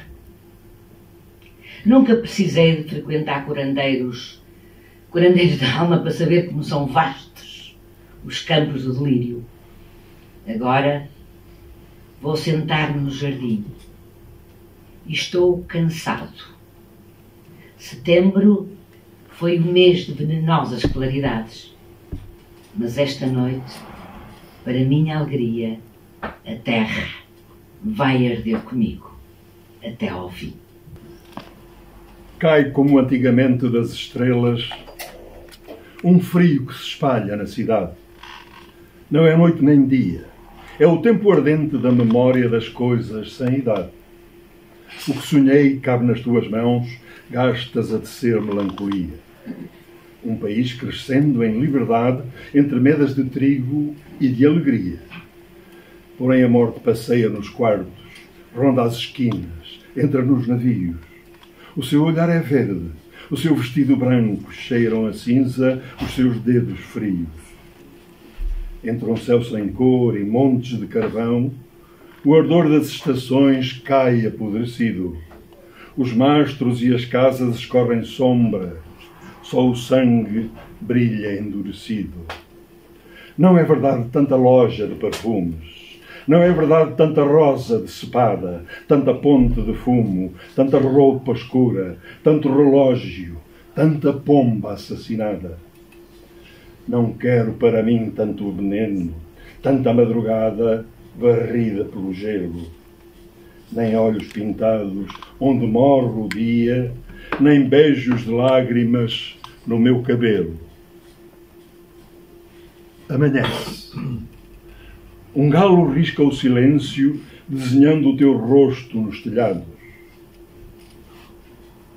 Speaker 2: Nunca precisei de frequentar curandeiros da alma para saber como são vastos os campos do delírio. Agora vou sentar-me no jardim e estou cansado. Setembro foi um mês de venenosas claridades, mas esta noite, para minha alegria, a terra vai arder comigo até ao fim.
Speaker 4: Cai como antigamente das estrelas um frio que se espalha na cidade. Não é noite nem dia, é o tempo ardente da memória das coisas sem idade. O que sonhei cabe nas tuas mãos, gastas a tecer melancolia. Um país crescendo em liberdade, entre medas de trigo e de alegria. Porém a morte passeia nos quartos, ronda as esquinas, entra nos navios. O seu olhar é verde, o seu vestido branco cheiram a cinza os seus dedos frios. Entre um céu sem cor e montes de carvão, o ardor das estações cai apodrecido. Os mastros e as casas escorrem sombras, só o sangue brilha endurecido. Não é verdade tanta loja de perfumes, não é verdade tanta rosa de cepada, tanta ponte de fumo, tanta roupa escura, tanto relógio, tanta pomba assassinada. Não quero para mim tanto veneno, tanta madrugada varrida pelo gelo, nem olhos pintados onde morre o dia, nem beijos de lágrimas no meu cabelo. Amanhece. Um galo risca o silêncio, desenhando o teu rosto nos telhados.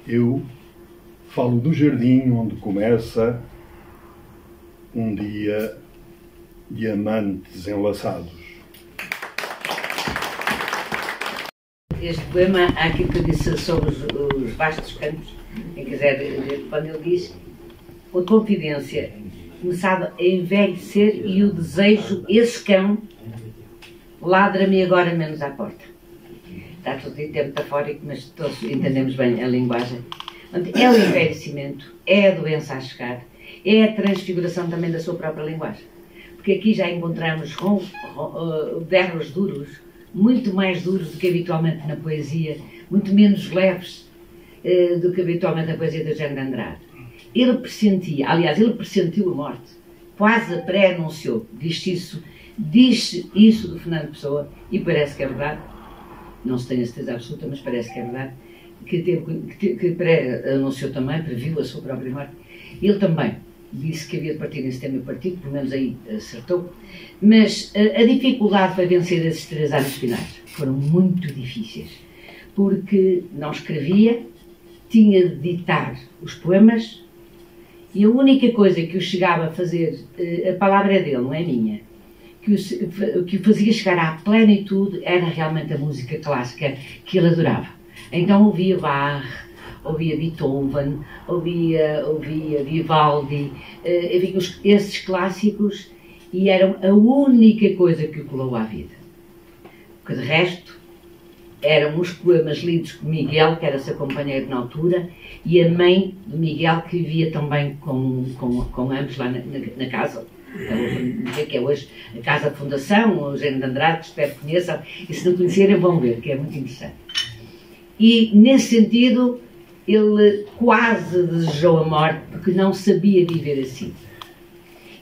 Speaker 4: Eu falo do jardim onde começa um dia de amantes enlaçados.
Speaker 2: Este poema, há aquilo que eu disse sobre os vastos campos, quem quiser ver, quando ele diz a confidência, começava a envelhecer e o desejo, esse cão, ladra-me agora menos à porta. Está tudo em termo metafórico, mas todos entendemos bem a linguagem. É o envelhecimento, é a doença a chegar, é a transfiguração também da sua própria linguagem. Porque aqui já encontramos berros duros, muito mais duros do que habitualmente na poesia, muito menos leves do que habitualmente na poesia de Eugênio de Andrade. Ele pressentia, aliás, ele pressentiu a morte, quase a pré-anunciou, disse isso do Fernando Pessoa, e parece que é verdade, não se tem a certeza absoluta, mas parece que é verdade, que pré-anunciou também, previu a sua própria morte. Ele também disse que havia de partir em setembro e partido, pelo menos aí acertou, mas a dificuldade para vencer esses 3 anos finais foram muito difíceis, porque não escrevia, tinha de ditar os poemas, e a única coisa que o chegava a fazer, a palavra é dele, não é minha, que o fazia chegar à plenitude era realmente a música clássica que ele adorava. Então ouvia Bach, ouvia Beethoven, ouvia Vivaldi, esses clássicos, e eram a única coisa que o colou à vida. Porque de resto, eram os poemas lidos por Miguel, que era seu companheiro na altura, e a mãe de Miguel, que vivia também com ambos lá na casa, que é hoje a Casa de Fundação, o Eugênio de Andrade, que espero que conheçam, e se não conhecerem vão ver, que é muito interessante. E nesse sentido, ele quase desejou a morte, porque não sabia viver assim.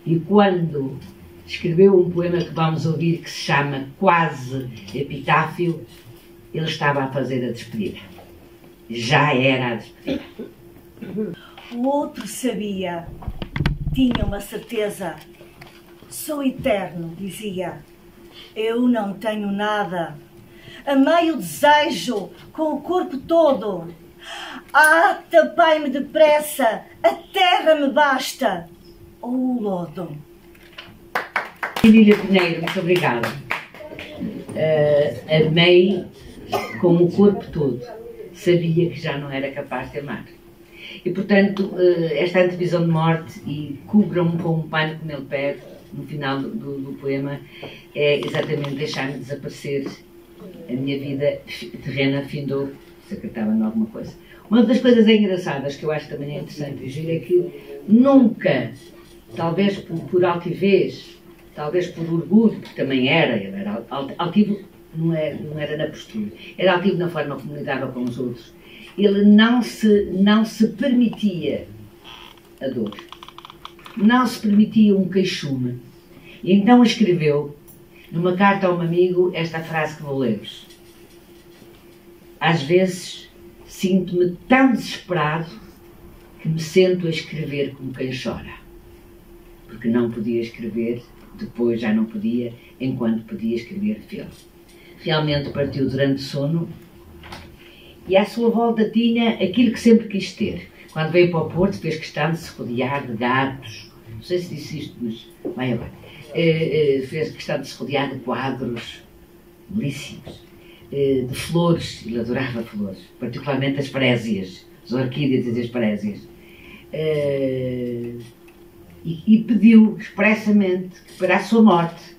Speaker 2: E quando escreveu um poema que vamos ouvir que se chama Quase Epitáfio. Ele estava a fazer a despedida. Já era a despedida.
Speaker 8: O outro sabia, tinha uma certeza. Sou eterno, dizia. Eu não tenho nada. Amei o desejo com o corpo todo. Ah, tapai-me depressa, a terra me basta, ou o lodo.
Speaker 2: Emília Pinheiro, muito obrigada. Amei com o corpo todo. Sabia que já não era capaz de amar. E, portanto, esta antevisão de morte e cubram-me com um pano que ele pede, no final do poema, é exatamente deixar-me desaparecer. A minha vida terrena findou, se acreditava em alguma coisa. Uma das coisas engraçadas que eu acho também é interessante dizer é que nunca, talvez por altivez, talvez por orgulho, que também ele era altivo, não era na postura, era altivo na forma como lidava com os outros. Ele não se permitia a dor, não se permitia um queixume. E então escreveu, numa carta a um amigo, esta frase que vou ler-vos. Às vezes sinto-me tão desesperado que me sento a escrever como quem chora. Porque não podia escrever, depois já não podia, enquanto podia escrever fez. Realmente partiu durante o sono e à sua volta tinha aquilo que sempre quis ter. Quando veio para o Porto fez questão de se rodear de gatos. Não sei se disse isto, mas vai agora. Fez questão de se rodear de quadros belíssimos, de flores, ele adorava flores, particularmente as frésias, as orquídeas e as frésias. E pediu expressamente que para a sua morte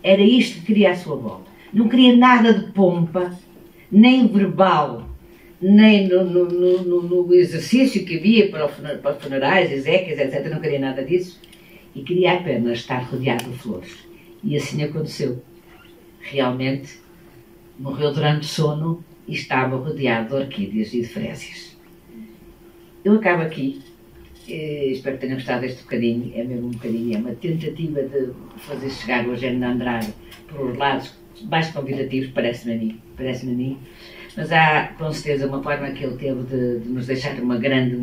Speaker 2: era isto que queria à sua volta. Não queria nada de pompa, nem verbal, nem no exercício que havia para os funerais, exéquias, etc. Não queria nada disso. E queria apenas estar rodeado de flores. E assim aconteceu. Realmente morreu durante o sono e estava rodeado de orquídeas e de frésias. Eu acabo aqui. Espero que tenham gostado deste bocadinho. É mesmo um bocadinho, é uma tentativa de fazer chegar o Eugênio de Andrade por lados mais convidativos, parece-me a mim. Mas há, com certeza, uma forma que ele teve de nos deixar uma grande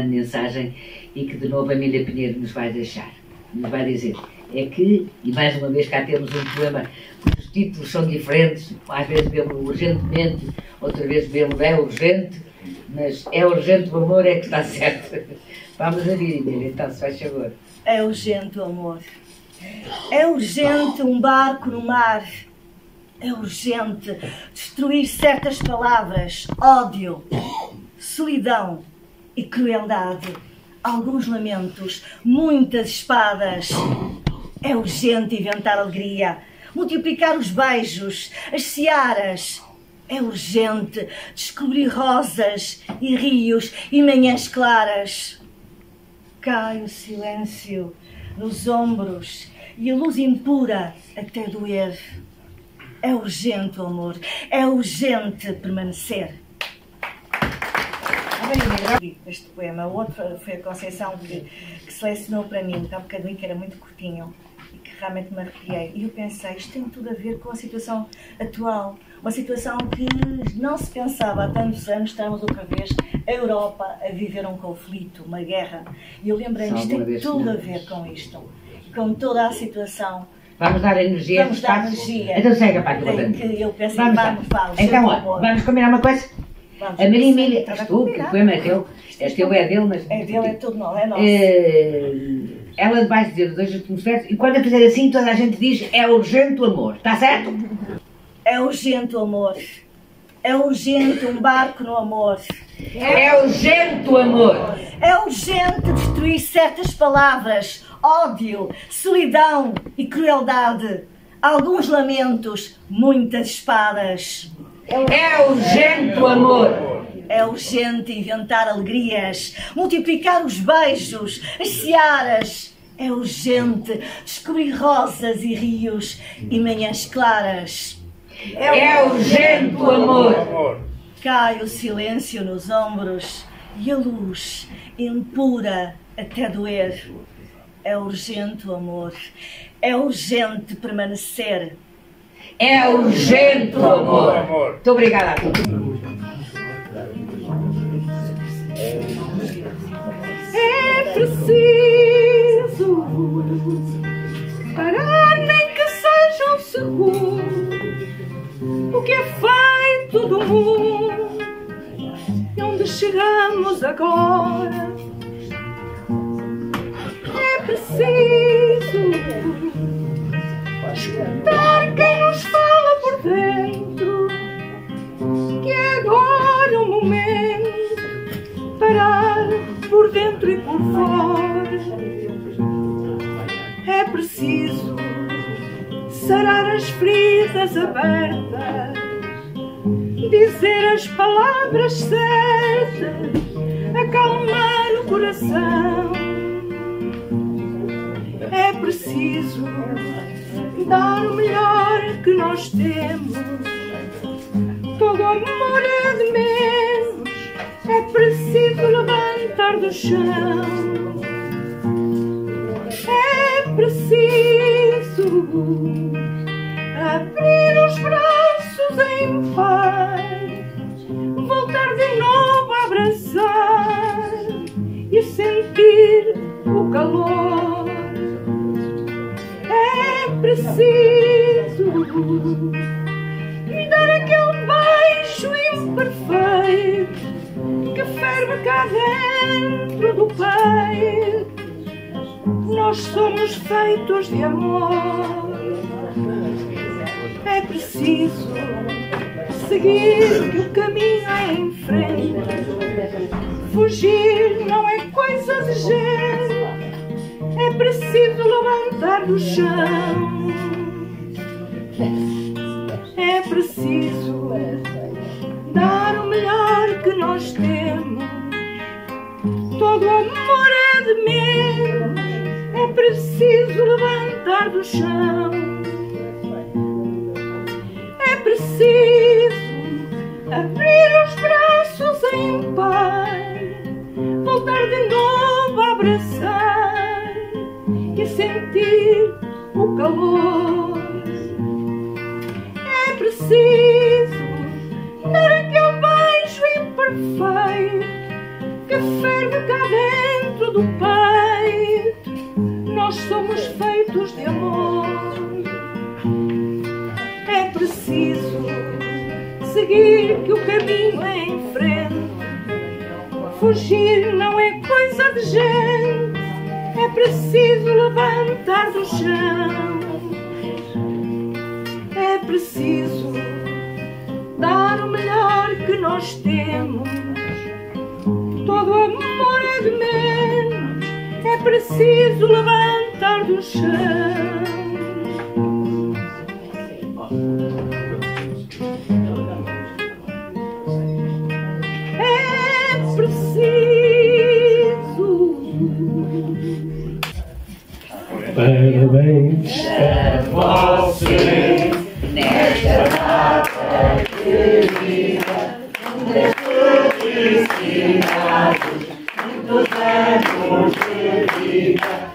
Speaker 2: mensagem e que, de novo, a Emília Pinheiro nos vai deixar. Nos vai dizer. É que, e mais uma vez cá temos um poema cujos títulos são diferentes, às vezes vemos urgentemente, outra vez vemos é urgente, mas é urgente o amor, é que está certo. Vamos a vir, Emília, então, se faz favor.
Speaker 8: É urgente o amor. É urgente um barco no mar. É urgente destruir certas palavras, ódio, solidão e crueldade. Alguns lamentos, muitas espadas. É urgente inventar alegria, multiplicar os beijos, as searas. É urgente descobrir rosas e rios e manhãs claras. Cai o silêncio nos ombros e a luz impura até doer. É urgente o amor, é urgente permanecer. Este poema, o outro foi a Conceição que selecionou para mim, há um bocadinho que era muito curtinho e que realmente me arrepiei. E eu pensei, isto tem tudo a ver com a situação atual, uma situação que não se pensava há tantos anos, estamos outra vez a Europa a viver um conflito, uma guerra. E eu lembrei-me, isto tem tudo a ver com isto, com toda a situação.
Speaker 2: Vamos dar energia.
Speaker 8: Vamos dar energia.
Speaker 2: Então segue para
Speaker 8: que eu pensei, vamos.
Speaker 2: Então, vamos combinar uma coisa? Vamos. A Maria Emília, estás tu, que o poema é teu. Este teu é dele, mas...
Speaker 8: É dele, é tudo nosso, é nosso.
Speaker 2: Ela vai dizer os dois últimos versos e quando eu fizer assim toda a gente diz é urgente o amor, está certo?
Speaker 8: É urgente o amor. É urgente um barco no amor.
Speaker 2: É urgente o amor.
Speaker 8: É urgente destruir certas palavras, ódio, solidão e crueldade. Alguns lamentos, muitas espadas.
Speaker 2: É urgente o amor.
Speaker 8: É urgente inventar alegrias, multiplicar os beijos, as searas. É urgente descobrir rosas e rios e manhãs claras.
Speaker 2: É urgente o amor.
Speaker 8: Cai o silêncio nos ombros e a luz impura até doer. É urgente o amor. É urgente permanecer.
Speaker 2: É urgente o amor. Muito obrigada a todos.
Speaker 5: É preciso parar, nem que seja um segundo, o que é feito do mundo e onde chegamos agora. É preciso escutar quem nos fala por dentro, que é agora o momento, parar por dentro e por fora. É preciso sarar as feridas abertas, dizer as palavras certas, acalmar o coração. É preciso dar o melhor que nós temos. Todo amor é de menos. É preciso levantar do chão. É preciso abrir os braços em paz, voltar de novo a abraçar e sentir o calor. É preciso me dar aquele beijo imperfeito que ferve cá dentro do peito. Nós somos feitos de amor. É preciso seguir que o caminho é em frente. Fugir não é coisa de gente. É preciso levantar do chão. É preciso dar o melhor que nós temos. Todo amor é de menos. É preciso levantar do chão. É preciso abrir os braços em paz, voltar de novo a abraçar e sentir o calor. É preciso dar aquele beijo imperfeito que ferve cá dentro do peito. Nós somos feitos de amor. É preciso seguir que o caminho é em frente. Fugir não é coisa de gente. É preciso levantar do chão. É preciso dar o melhor que nós temos. Todo amor é de menos. É preciso levantar do chão. É preciso.
Speaker 1: Parabéns
Speaker 7: a você nesta data querida, muitas felicidades, muitos anos de vida.